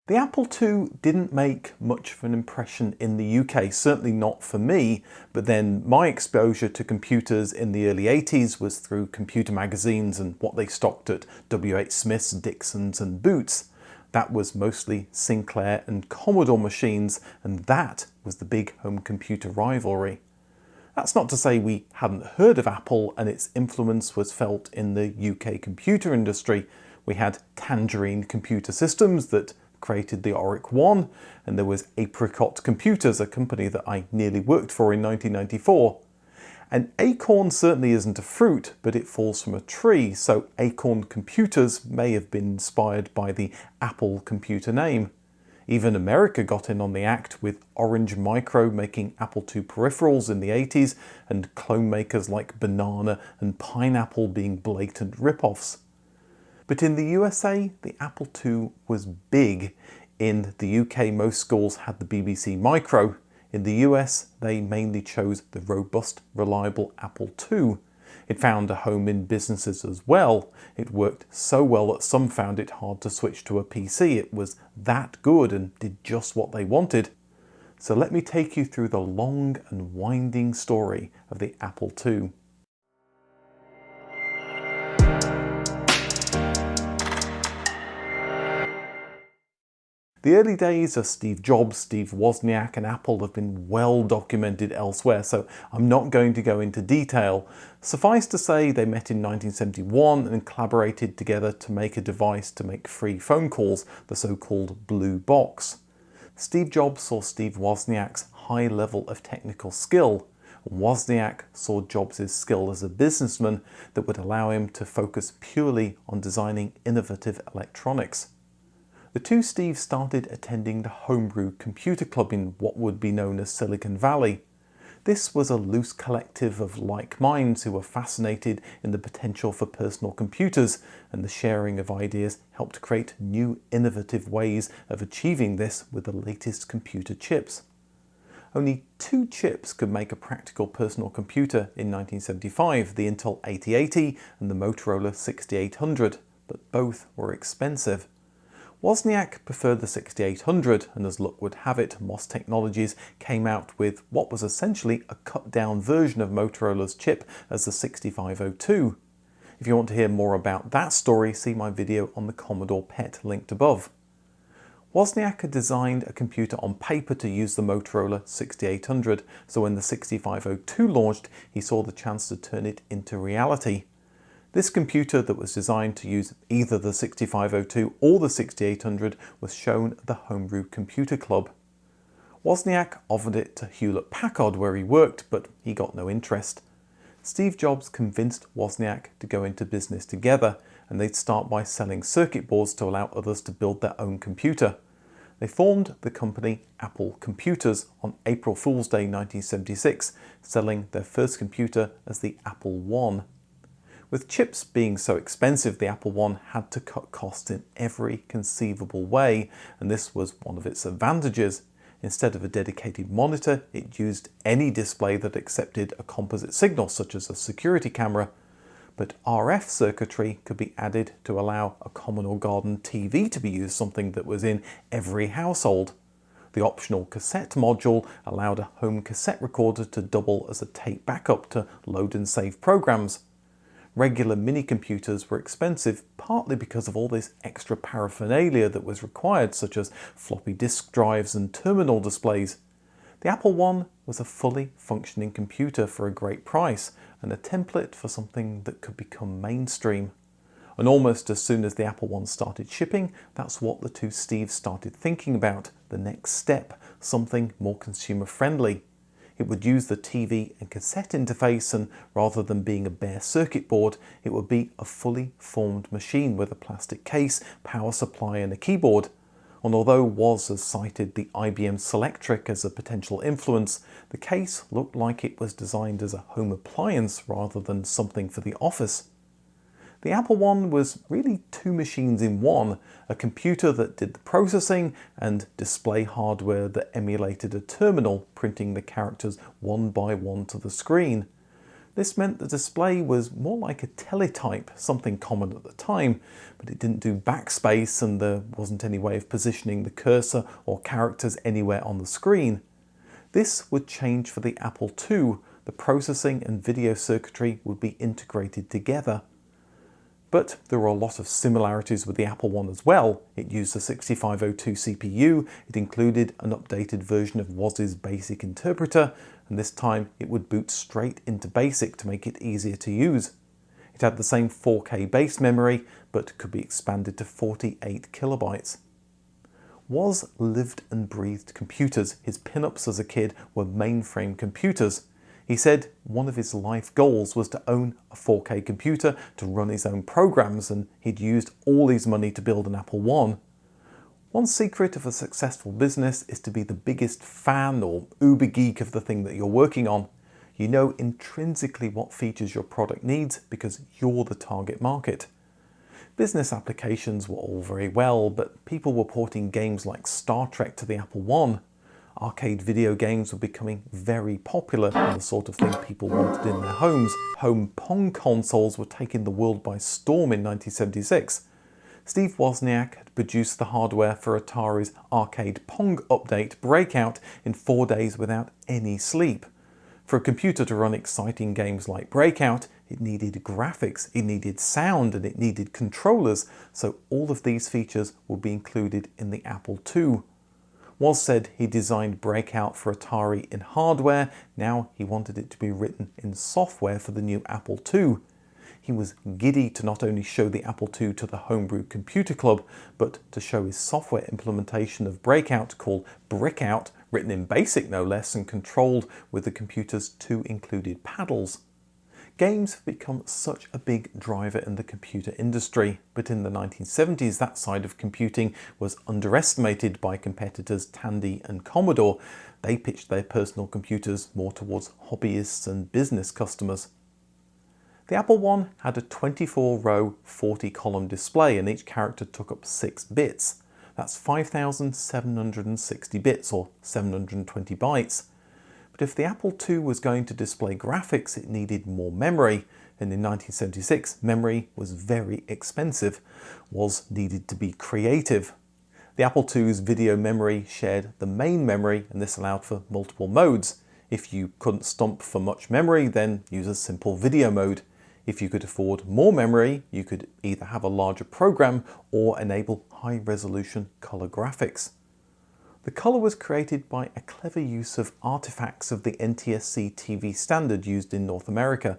The Apple II didn't make much of an impression in the UK, certainly not for me, but then my exposure to computers in the early 80s was through computer magazines and what they stocked at WH Smith's, Dixon's and Boots. That was mostly Sinclair and Commodore machines, and that was the big home computer rivalry. That's not to say we hadn't heard of Apple and its influence was felt in the UK computer industry. We had Tangerine Computer Systems that created the IIc One, and there was Apricot Computers, a company that I nearly worked for in 1994. An acorn certainly isn't a fruit, but it falls from a tree, so Acorn Computers may have been inspired by the Apple computer name. Even America got in on the act, with Orange Micro making Apple II peripherals in the 80s, and clone makers like Banana and Pineapple being blatant rip-offs. But in the USA, the Apple II was big. In the UK, most schools had the BBC Micro. In the US, they mainly chose the robust, reliable Apple II. It found a home in businesses as well. It worked so well that some found it hard to switch to a PC. It was that good and did just what they wanted. So let me take you through the long and winding story of the Apple II. The early days of Steve Jobs, Steve Wozniak and Apple have been well documented elsewhere, so I'm not going to go into detail. Suffice to say, they met in 1971 and collaborated together to make a device to make free phone calls, the so-called Blue Box. Steve Jobs saw Steve Wozniak's high level of technical skill. Wozniak saw Jobs' skill as a businessman that would allow him to focus purely on designing innovative electronics. The two Steves started attending the Homebrew Computer Club in what would be known as Silicon Valley. This was a loose collective of like minds who were fascinated in the potential for personal computers, and the sharing of ideas helped create new innovative ways of achieving this with the latest computer chips. Only two chips could make a practical personal computer in 1975, the Intel 8080 and the Motorola 6800, but both were expensive. Wozniak preferred the 6800, and as luck would have it, MOS Technologies came out with what was essentially a cut-down version of Motorola's chip as the 6502. If you want to hear more about that story, see my video on the Commodore PET linked above. Wozniak had designed a computer on paper to use the Motorola 6800, so when the 6502 launched, he saw the chance to turn it into reality. This computer that was designed to use either the 6502 or the 6800 was shown at the Homebrew Computer Club. Wozniak offered it to Hewlett-Packard where he worked, but he got no interest. Steve Jobs convinced Wozniak to go into business together, and they'd start by selling circuit boards to allow others to build their own computer. They formed the company Apple Computers on April Fool's Day 1976, selling their first computer as the Apple I. With chips being so expensive, the Apple I had to cut costs in every conceivable way, and this was one of its advantages. Instead of a dedicated monitor, it used any display that accepted a composite signal, such as a security camera. But RF circuitry could be added to allow a Commodore Garden TV to be used, something that was in every household. The optional cassette module allowed a home cassette recorder to double as a tape backup to load and save programs. Regular mini-computers were expensive, partly because of all this extra paraphernalia that was required, such as floppy disk drives and terminal displays. The Apple I was a fully functioning computer for a great price, and a template for something that could become mainstream. And almost as soon as the Apple I started shipping, that's what the two Steves started thinking about, the next step, something more consumer-friendly. It would use the TV and cassette interface, and rather than being a bare circuit board, it would be a fully formed machine with a plastic case, power supply and a keyboard. And although Woz has cited the IBM Selectric as a potential influence, the case looked like it was designed as a home appliance rather than something for the office. The Apple I was really two machines in one, a computer that did the processing and display hardware that emulated a terminal, printing the characters one by one to the screen. This meant the display was more like a teletype, something common at the time, but it didn't do backspace and there wasn't any way of positioning the cursor or characters anywhere on the screen. This would change for the Apple II. The processing and video circuitry would be integrated together. But there were a lot of similarities with the Apple I as well. It used a 6502 CPU, it included an updated version of WOS's BASIC interpreter, and this time it would boot straight into BASIC to make it easier to use. It had the same 4K base memory, but could be expanded to 48 kilobytes. WOS lived and breathed computers. His pin-ups as a kid were mainframe computers. He said one of his life goals was to own a 4K computer to run his own programs, and he'd used all his money to build an Apple I. One secret of a successful business is to be the biggest fan or uber geek of the thing that you're working on. You know intrinsically what features your product needs because you're the target market. Business applications were all very well, but people were porting games like Star Trek to the Apple I. Arcade video games were becoming very popular and the sort of thing people wanted in their homes. Home Pong consoles were taking the world by storm in 1976. Steve Wozniak had produced the hardware for Atari's arcade Pong update Breakout in 4 days without any sleep. For a computer to run exciting games like Breakout, it needed graphics, it needed sound, and it needed controllers, so all of these features would be included in the Apple II. Woz said he designed Breakout for Atari in hardware, now he wanted it to be written in software for the new Apple II. He was giddy to not only show the Apple II to the Homebrew Computer Club, but to show his software implementation of Breakout called Brickout, written in BASIC no less and controlled with the computer's 2 included paddles. Games have become such a big driver in the computer industry, but in the 1970s that side of computing was underestimated by competitors Tandy and Commodore. They pitched their personal computers more towards hobbyists and business customers. The Apple I had a 24-row, 40-column display and each character took up 6 bits. That's 5,760 bits or 720 bytes. But if the Apple II was going to display graphics, it needed more memory, and in 1976, memory was very expensive. WOS needed to be creative. The Apple II's video memory shared the main memory, and this allowed for multiple modes. If you couldn't stomp for much memory, then use a simple video mode. If you could afford more memory, you could either have a larger program or enable high-resolution color graphics. The color was created by a clever use of artifacts of the NTSC TV standard used in North America.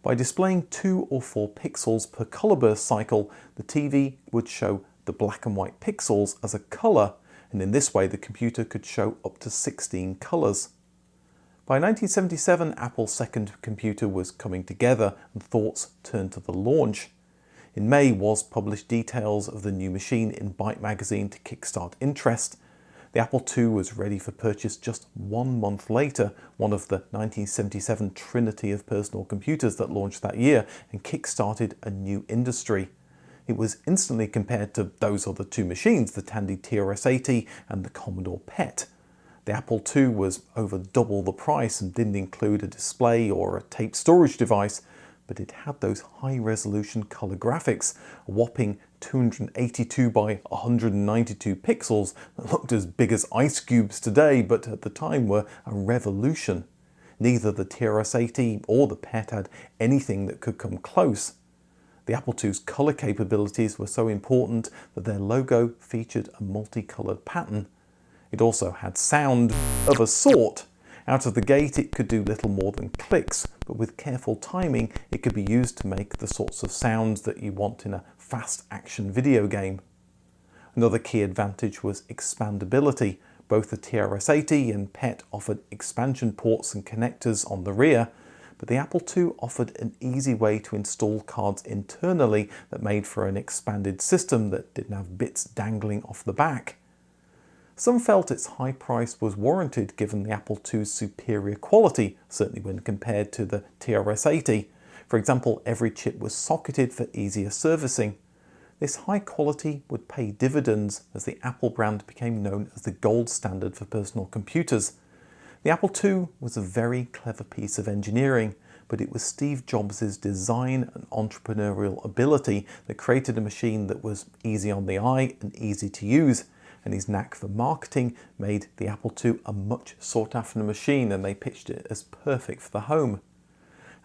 By displaying 2 or 4 pixels per color burst cycle, the TV would show the black and white pixels as a color, and in this way the computer could show up to 16 colors. By 1977, Apple's second computer was coming together and thoughts turned to the launch. In May, WOS published details of the new machine in Byte magazine to kickstart interest. The Apple II was ready for purchase just 1 month later, one of the 1977 trinity of personal computers that launched that year and kick-started a new industry. It was instantly compared to those other 2 machines, the Tandy TRS-80 and the Commodore PET. The Apple II was over double the price and didn't include a display or a tape storage device, but it had those high-resolution color graphics, a whopping 282 by 192 pixels that looked as big as ice cubes today, but at the time were a revolution. Neither the TRS-80 or the PET had anything that could come close. The Apple II's color capabilities were so important that their logo featured a multicolored pattern. It also had sound of a sort. Out of the gate, it could do little more than clicks, but with careful timing, it could be used to make the sorts of sounds that you want in a fast-action video game. Another key advantage was expandability. Both the TRS-80 and PET offered expansion ports and connectors on the rear, but the Apple II offered an easy way to install cards internally that made for an expanded system that didn't have bits dangling off the back. Some felt its high price was warranted given the Apple II's superior quality, certainly when compared to the TRS-80. For example, every chip was socketed for easier servicing. This high quality would pay dividends as the Apple brand became known as the gold standard for personal computers. The Apple II was a very clever piece of engineering, but it was Steve Jobs' design and entrepreneurial ability that created a machine that was easy on the eye and easy to use, and his knack for marketing made the Apple II a much sought after machine, and they pitched it as perfect for the home.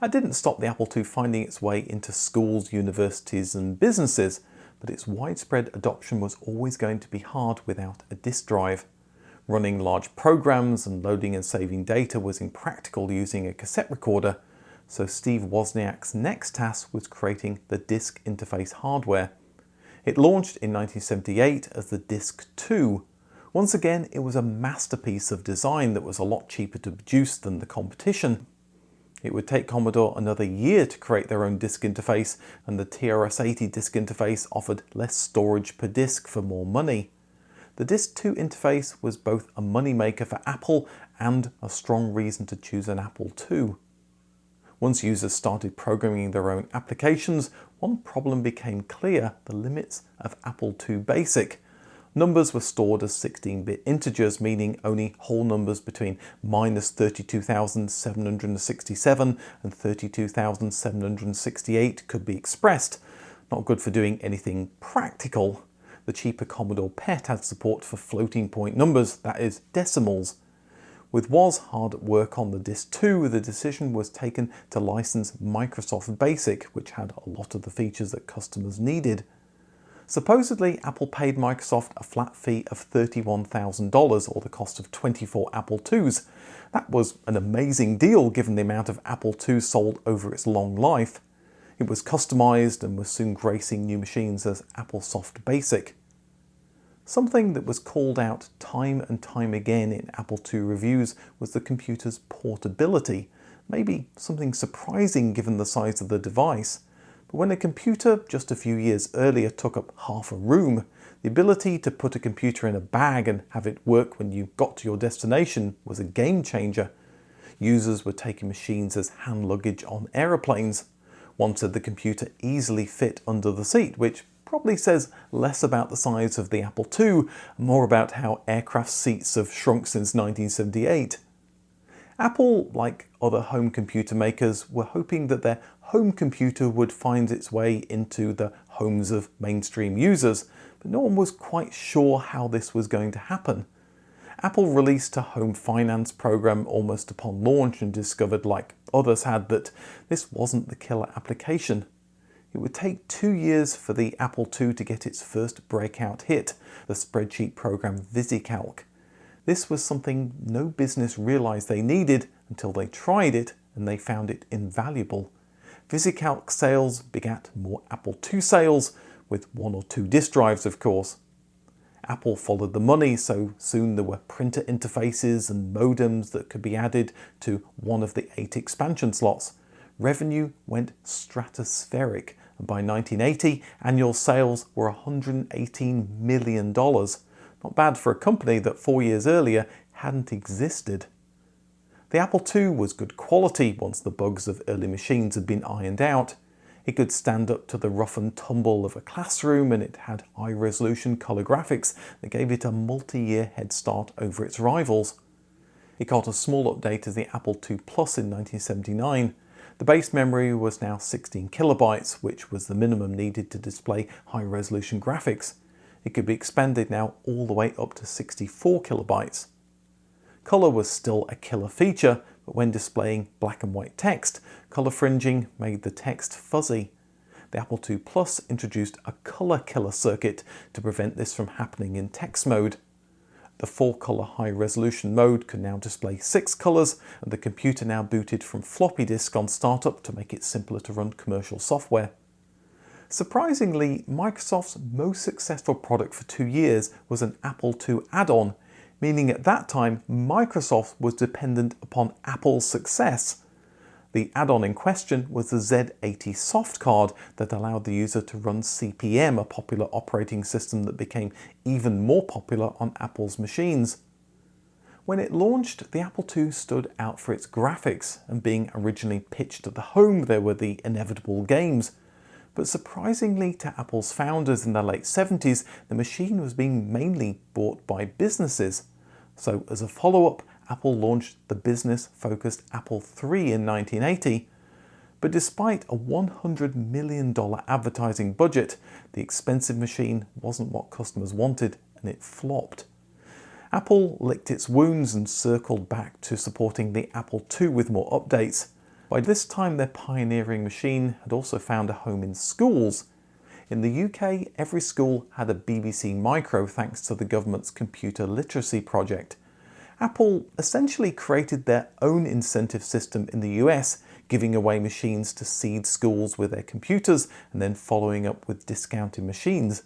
That didn't stop the Apple II finding its way into schools, universities and businesses, but its widespread adoption was always going to be hard without a disk drive. Running large programs and loading and saving data was impractical using a cassette recorder, so Steve Wozniak's next task was creating the disk interface hardware. It launched in 1978 as the Disk II. Once again, it was a masterpiece of design that was a lot cheaper to produce than the competition. It would take Commodore another year to create their own disk interface, and the TRS-80 disk interface offered less storage per disk for more money. The Disk II interface was both a moneymaker for Apple and a strong reason to choose an Apple II. Once users started programming their own applications, one problem became clear: the limits of Apple II Basic. Numbers were stored as 16-bit integers, meaning only whole numbers between minus 32,767 and 32,768 could be expressed. Not good for doing anything practical. The cheaper Commodore PET had support for floating point numbers, that is, decimals. With Woz hard at work on the Disk II, the decision was taken to license Microsoft Basic, which had a lot of the features that customers needed. Supposedly, Apple paid Microsoft a flat fee of $31,000, or the cost of 24 Apple IIs. That was an amazing deal given the amount of Apple IIs sold over its long life. It was customized and was soon gracing new machines as AppleSoft Basic. Something that was called out time and time again in Apple II reviews was the computer's portability. Maybe something surprising given the size of the device. But when a computer just a few years earlier took up half a room, the ability to put a computer in a bag and have it work when you got to your destination was a game changer. Users were taking machines as hand luggage on aeroplanes. One said the computer easily fit under the seat, which probably says less about the size of the Apple II and more about how aircraft seats have shrunk since 1978. Apple, like other home computer makers, were hoping that their home computer would find its way into the homes of mainstream users, but no one was quite sure how this was going to happen. Apple released a home finance program almost upon launch and discovered, like others had, that this wasn't the killer application. It would take 2 years for the Apple II to get its first breakout hit, the spreadsheet program VisiCalc. This was something no business realized they needed until they tried it and they found it invaluable. VisiCalc sales begat more Apple II sales, with 1 or 2 disk drives of course. Apple followed the money, so soon there were printer interfaces and modems that could be added to one of the 8 expansion slots. Revenue went stratospheric, and by 1980, annual sales were $118 million. Not bad for a company that 4 years earlier hadn't existed. The Apple II was good quality once the bugs of early machines had been ironed out. It could stand up to the rough and tumble of a classroom, and it had high-resolution colour graphics that gave it a multi-year head start over its rivals. It got a small update as the Apple II Plus in 1979. The base memory was now 16 kilobytes, which was the minimum needed to display high-resolution graphics. It could be expanded now all the way up to 64 kilobytes. Colour was still a killer feature, but when displaying black and white text, colour fringing made the text fuzzy. The Apple II Plus introduced a colour killer circuit to prevent this from happening in text mode. The 4-colour high-resolution mode could now display 6 colours, and the computer now booted from floppy disk on startup to make it simpler to run commercial software. Surprisingly, Microsoft's most successful product for 2 years was an Apple II add-on, meaning at that time Microsoft was dependent upon Apple's success. The add-on in question was the Z80 soft card that allowed the user to run CP/M, a popular operating system that became even more popular on Apple's machines. When it launched, the Apple II stood out for its graphics, and being originally pitched at the home, there were the inevitable games. But surprisingly to Apple's founders in the late 70s, the machine was being mainly bought by businesses. So as a follow-up, Apple launched the business-focused Apple III in 1980, But despite a $100 million advertising budget, the expensive machine wasn't what customers wanted, and it flopped. Apple licked its wounds and circled back to supporting the Apple II with more updates. By this time, their pioneering machine had also found a home in schools. In the UK, every school had a BBC Micro thanks to the government's computer literacy project. Apple essentially created their own incentive system in the US, giving away machines to seed schools with their computers and then following up with discounted machines.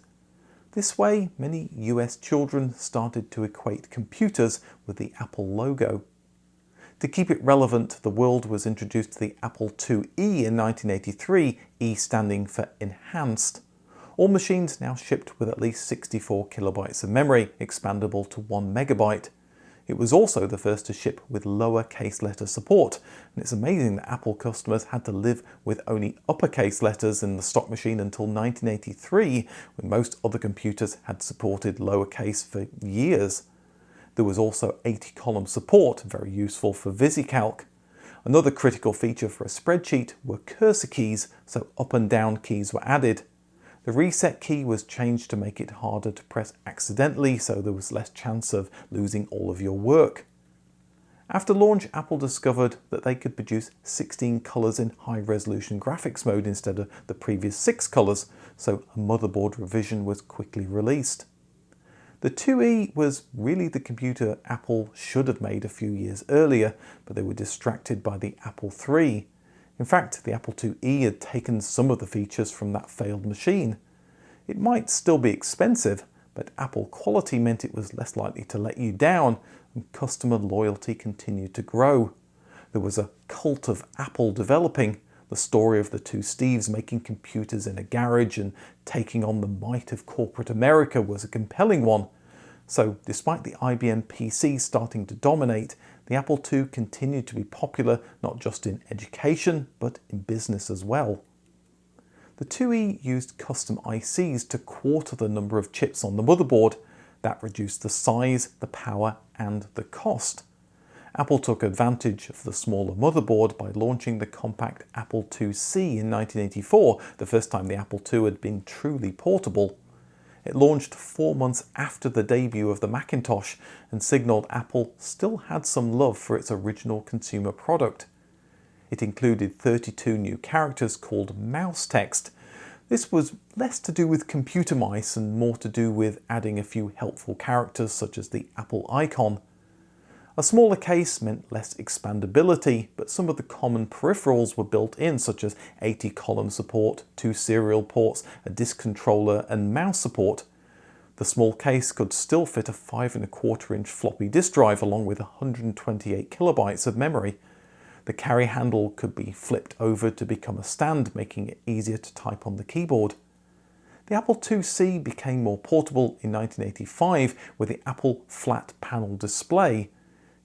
This way, many US children started to equate computers with the Apple logo. To keep it relevant to the world was introduced the Apple IIe in 1983, E standing for enhanced. All machines now shipped with at least 64 kilobytes of memory, expandable to 1 megabyte. It was also the first to ship with lowercase letter support, and it's amazing that Apple customers had to live with only uppercase letters in the stock machine until 1983, when most other computers had supported lowercase for years. There was also 80-column support, very useful for VisiCalc. Another critical feature for a spreadsheet were cursor keys, so up and down keys were added. The reset key was changed to make it harder to press accidentally, so there was less chance of losing all of your work. After launch, Apple discovered that they could produce 16 colors in high-resolution graphics mode instead of the previous 6 colors, so a motherboard revision was quickly released. The IIe was really the computer Apple should have made a few years earlier, but they were distracted by the Apple III. In fact, the Apple IIe had taken some of the features from that failed machine. It might still be expensive, but Apple quality meant it was less likely to let you down, and customer loyalty continued to grow. There was a cult of Apple developing. The story of the two Steves making computers in a garage and taking on the might of corporate America was a compelling one. So, despite the IBM PC starting to dominate, the Apple II continued to be popular not just in education, but in business as well. The IIe used custom ICs to quarter the number of chips on the motherboard. That reduced the size, the power, and the cost. Apple took advantage of the smaller motherboard by launching the compact Apple IIc in 1984, the first time the Apple II had been truly portable. It launched 4 months after the debut of the Macintosh and signaled Apple still had some love for its original consumer product. It included 32 new characters called mouse text. This was less to do with computer mice and more to do with adding a few helpful characters such as the Apple icon. A smaller case meant less expandability, but some of the common peripherals were built in, such as 80-column support, 2 serial ports, a disk controller, and mouse support. The small case could still fit a 5¼ floppy disk drive along with 128 kilobytes of memory. The carry handle could be flipped over to become a stand, making it easier to type on the keyboard. The Apple IIc became more portable in 1985 with the Apple flat panel display.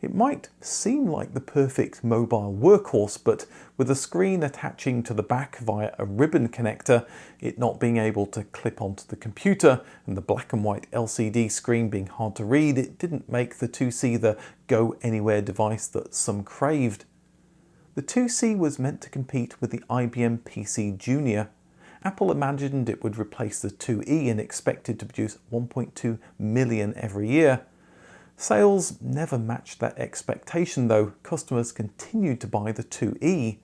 It might seem like the perfect mobile workhorse, but with a screen attaching to the back via a ribbon connector, it not being able to clip onto the computer, and the black and white LCD screen being hard to read, it didn't make the IIc the go-anywhere device that some craved. The IIc was meant to compete with the IBM PC Junior. Apple imagined it would replace the IIe and expected to produce 1.2 million every year. Sales never matched that expectation though. Customers continued to buy the IIe,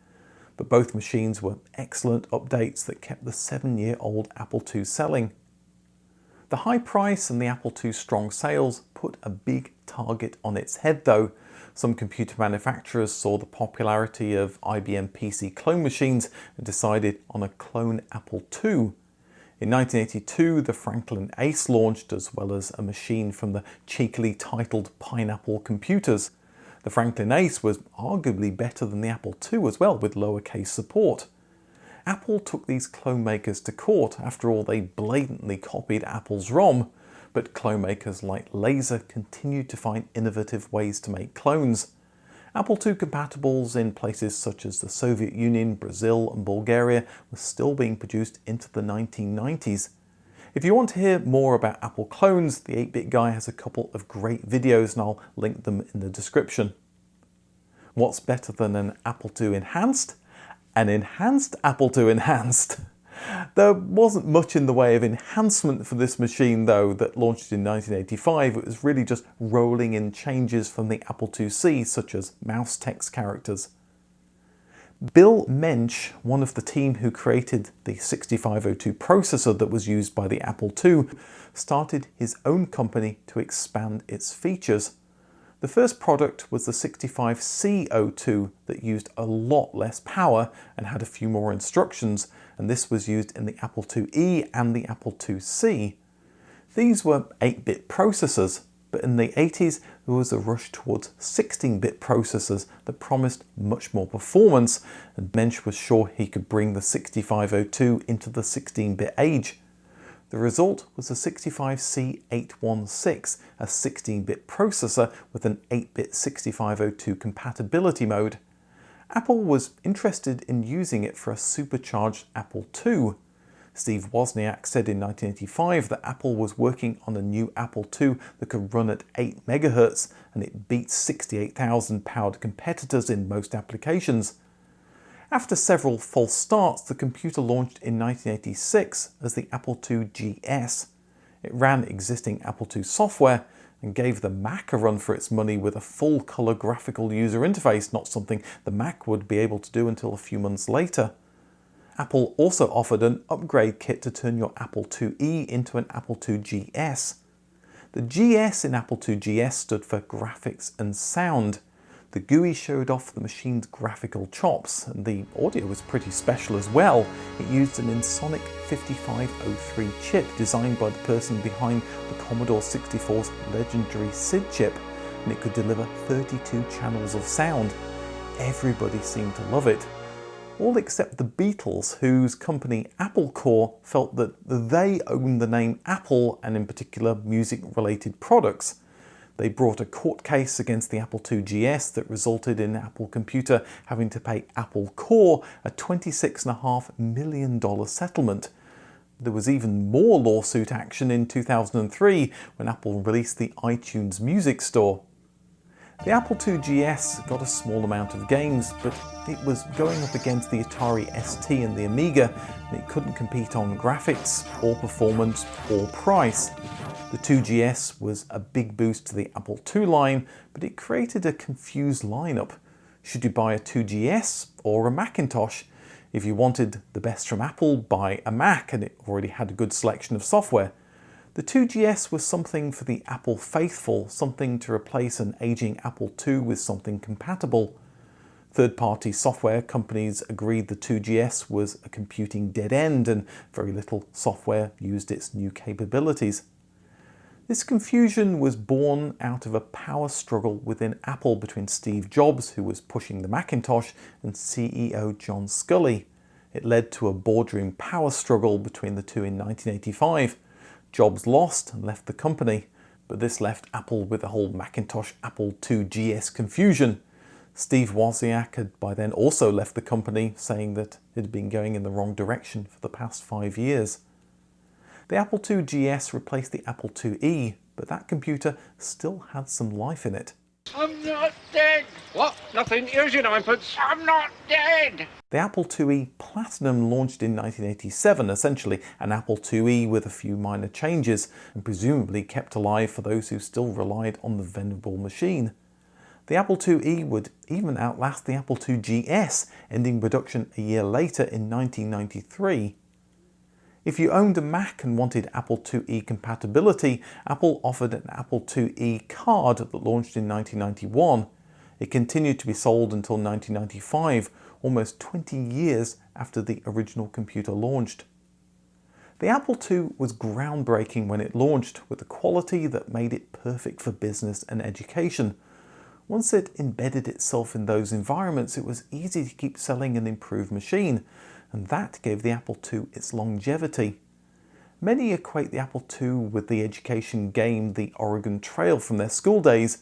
but both machines were excellent updates that kept the 7-year-old Apple II selling. The high price and the Apple II's strong sales put a big target on its head though. Some computer manufacturers saw the popularity of IBM PC clone machines and decided on a clone Apple II. In 1982, the Franklin Ace launched, as well as a machine from the cheekily titled Pineapple Computers. The Franklin Ace was arguably better than the Apple II as well, with lowercase support. Apple took these clone makers to court. After all, they blatantly copied Apple's ROM, but clone makers like Laser continued to find innovative ways to make clones. Apple II compatibles in places such as the Soviet Union, Brazil and Bulgaria were still being produced into the 1990s. If you want to hear more about Apple clones, the 8-Bit Guy has a couple of great videos and I'll link them in the description. What's better than an Apple II enhanced? An enhanced Apple II Enhanced. There wasn't much in the way of enhancement for this machine though that launched in 1985. It was really just rolling in changes from the Apple IIc, such as mouse text characters. Bill Mensch, one of the team who created the 6502 processor that was used by the Apple II, started his own company to expand its features. The first product was the 65C02 that used a lot less power and had a few more instructions, and this was used in the Apple IIe and the Apple IIc. These were 8-bit processors, but in the 80s there was a rush towards 16-bit processors that promised much more performance, and Mensch was sure he could bring the 6502 into the 16-bit age. The result was the 65C816, a 16-bit processor with an 8-bit 6502 compatibility mode. Apple was interested in using it for a supercharged Apple II. Steve Wozniak said in 1985 that Apple was working on a new Apple II that could run at 8 MHz, and it beats 68,000 powered competitors in most applications. After several false starts, the computer launched in 1986 as the Apple IIGS. It ran existing Apple II software and gave the Mac a run for its money with a full-colour graphical user interface, not something the Mac would be able to do until a few months later. Apple also offered an upgrade kit to turn your Apple IIe into an Apple IIGS. The GS in Apple IIGS stood for Graphics and Sound. The GUI showed off the machine's graphical chops, and the audio was pretty special as well. It used an Ensoniq 5503 chip designed by the person behind the Commodore 64's legendary SID chip, and it could deliver 32 channels of sound. Everybody seemed to love it. All except the Beatles, whose company Apple Corps felt that they owned the name Apple and in particular music-related products. They brought a court case against the Apple IIGS that resulted in Apple Computer having to pay Apple Corps a $26.5 million settlement. There was even more lawsuit action in 2003 when Apple released the iTunes Music Store. The Apple IIGS got a small amount of games, but it was going up against the Atari ST and the Amiga, and it couldn't compete on graphics, or performance, or price. The IIGS was a big boost to the Apple II line, but it created a confused lineup. Should you buy a IIGS or a Macintosh? If you wanted the best from Apple, buy a Mac, and it already had a good selection of software. The IIGS was something for the Apple faithful, something to replace an aging Apple II with something compatible. Third-party software companies agreed the IIGS was a computing dead end, and very little software used its new capabilities. This confusion was born out of a power struggle within Apple between Steve Jobs, who was pushing the Macintosh, and CEO John Sculley. It led to a boardroom power struggle between the two in 1985. Jobs lost and left the company, but this left Apple with the whole Macintosh Apple IIGS confusion. Steve Wozniak had by then also left the company, saying that it had been going in the wrong direction for the past 5 years. The Apple IIGS replaced the Apple IIe, but that computer still had some life in it. I'm not dead! What? Nothing. Here's your ninepence. I'm not dead! The Apple IIe Platinum launched in 1987, essentially an Apple IIe with a few minor changes, and presumably kept alive for those who still relied on the venerable machine. The Apple IIe would even outlast the Apple IIGS, ending production a year later in 1993. If you owned a Mac and wanted Apple IIe compatibility, Apple offered an Apple IIe card that launched in 1991. It continued to be sold until 1995, almost 20 years after the original computer launched. The Apple II was groundbreaking when it launched, with a quality that made it perfect for business and education. Once it embedded itself in those environments, it was easy to keep selling an improved machine, and that gave the Apple II its longevity. Many equate the Apple II with the education game The Oregon Trail from their school days,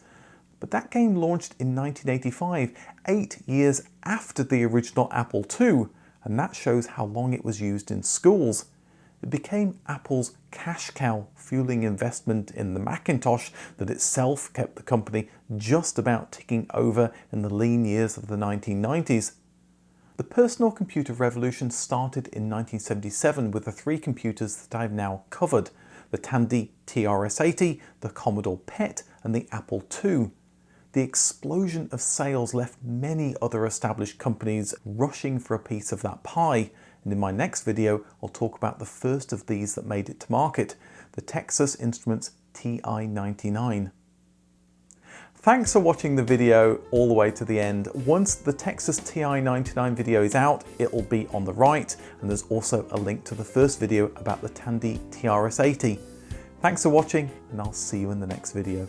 but that game launched in 1985, 8 years after the original Apple II, and that shows how long it was used in schools. It became Apple's cash cow, fueling investment in the Macintosh that itself kept the company just about ticking over in the lean years of the 1990s. The personal computer revolution started in 1977 with the three computers that I've now covered: the Tandy TRS-80, the Commodore PET, and the Apple II. The explosion of sales left many other established companies rushing for a piece of that pie, and in my next video I'll talk about the first of these that made it to market, the Texas Instruments TI-99. Thanks for watching the video all the way to the end. Once the Texas TI-99 video is out, it will be on the right, and there's also a link to the first video about the Tandy TRS-80. Thanks for watching, and I'll see you in the next video.